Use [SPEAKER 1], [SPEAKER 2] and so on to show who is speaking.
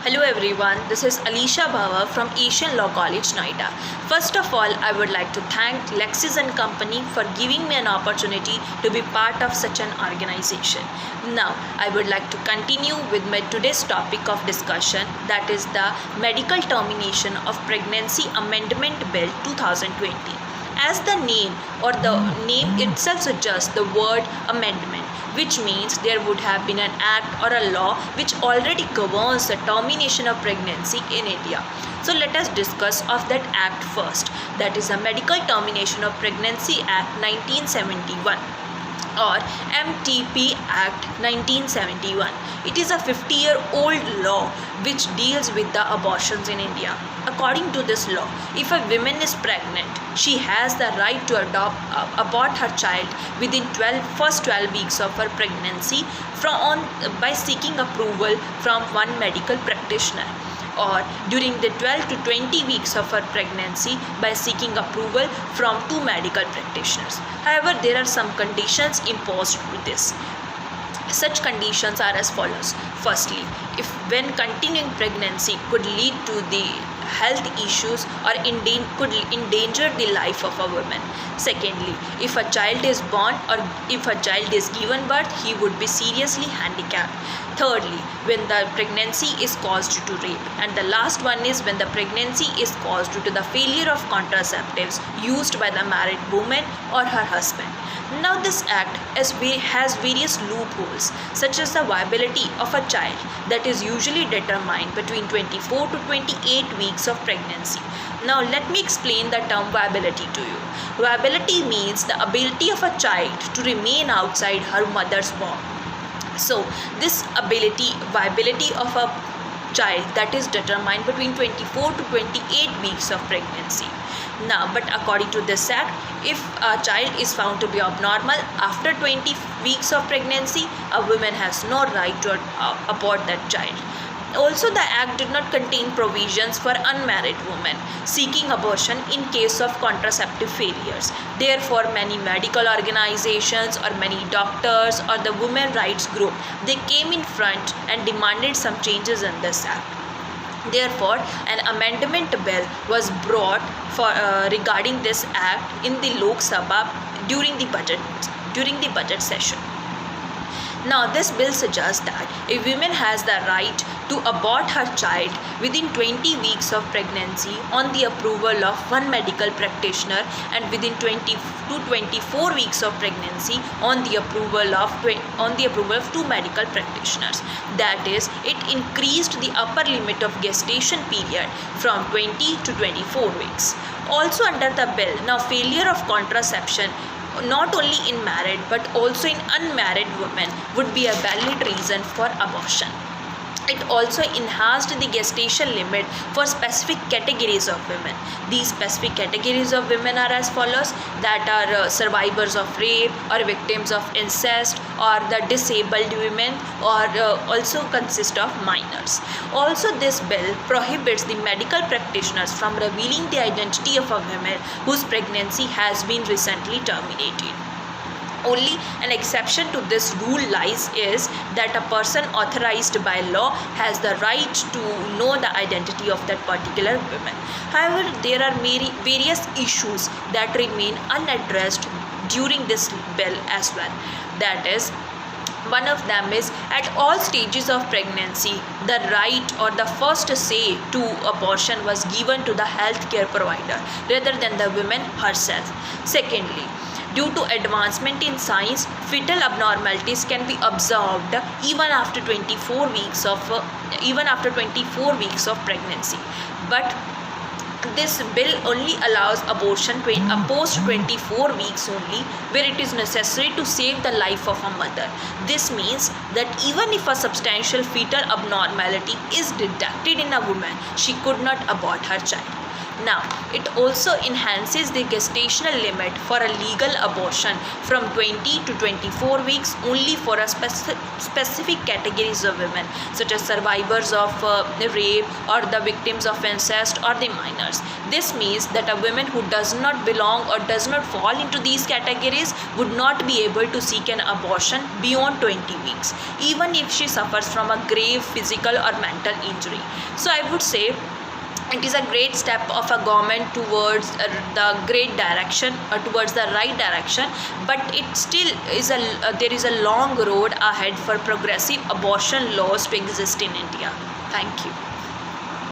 [SPEAKER 1] Hello everyone, this is Alisha Bhava from Asian Law College, Noida. First of all, I would like to thank Lexis and Company for giving me an opportunity to be part of such an organization. Now, I would like to continue with my today's topic of discussion, that is the Medical Termination of Pregnancy Amendment Bill 2020. As the name itself suggests, the word amendment, which means there would have been an act or a law which already governs the termination of pregnancy in India. So let us discuss of that act first. That is the Medical Termination of Pregnancy Act 1971 or MTP Act 1971. It is a 50-year-old law which deals with the abortions in India. According to this law, if a woman is pregnant, she has the right to abort her child within first 12 weeks of her pregnancy by seeking approval from one medical practitioner, or during the 12 to 20 weeks of her pregnancy by seeking approval from two medical practitioners. However, there are some conditions imposed to this. Such conditions are as follows. Firstly, if when continuing pregnancy could lead to the health issues or could endanger the life of a woman. Secondly, if a child is born or if a child is given birth, he would be seriously handicapped. Thirdly, when the pregnancy is caused due to rape. And the last one is when the pregnancy is caused due to the failure of contraceptives used by the married woman or her husband. Now this act has various loopholes, such as the viability of a child that is usually determined between 24 to 28 weeks of pregnancy. Now let me explain the term viability to you. Viability means the ability of a child to remain outside her mother's womb. So this viability of a child that is determined between 24 to 28 weeks of pregnancy. Now, but according to this act, if a child is found to be abnormal after 20 weeks of pregnancy, a woman has no right to abort that child. Also, the act did not contain provisions for unmarried women seeking abortion in case of contraceptive failures. Therefore, many medical organizations or many doctors or the women rights group, they came in front and demanded some changes in this act. Therefore, an amendment bill was brought for regarding this act in the Lok Sabha during the budget session. Now, this bill suggests that a woman has the right to abort her child within 20 weeks of pregnancy on the approval of one medical practitioner and within 20 to 24 weeks of pregnancy on the approval of two medical practitioners. That is, it increased the upper limit of gestation period from 20 to 24 weeks. Also under the bill, now failure of contraception not only in married but also in unmarried women would be a valid reason for abortion. It also enhanced the gestation limit for specific categories of women. These specific categories of women are as follows, that are survivors of rape or victims of incest or the disabled women, or also consist of minors. Also, this bill prohibits the medical practitioners from revealing the identity of a woman whose pregnancy has been recently terminated. Only an exception to this rule lies is that a person authorized by law has the right to know the identity of that particular woman. However, there are various issues that remain unaddressed during this bill as well. That is, one of them is at all stages of pregnancy, the right or the first say to abortion was given to the healthcare provider rather than the woman herself. Secondly, due to advancement in science, fetal abnormalities can be observed even after 24 weeks of pregnancy. But this bill only allows abortion post 24 weeks only, where it is necessary to save the life of a mother. This means that even if a substantial fetal abnormality is detected in a woman, she could not abort her child. Now, it also enhances the gestational limit for a legal abortion from 20 to 24 weeks only for a specific categories of women, such as survivors of rape or the victims of incest or the minors. This means that a woman who does not belong or does not fall into these categories would not be able to seek an abortion beyond 20 weeks, even if she suffers from a grave physical or mental injury. So I would say it is a great step of a government towards the great direction or towards the right direction, but it still is there is a long road ahead for progressive abortion laws to exist in India. Thank you.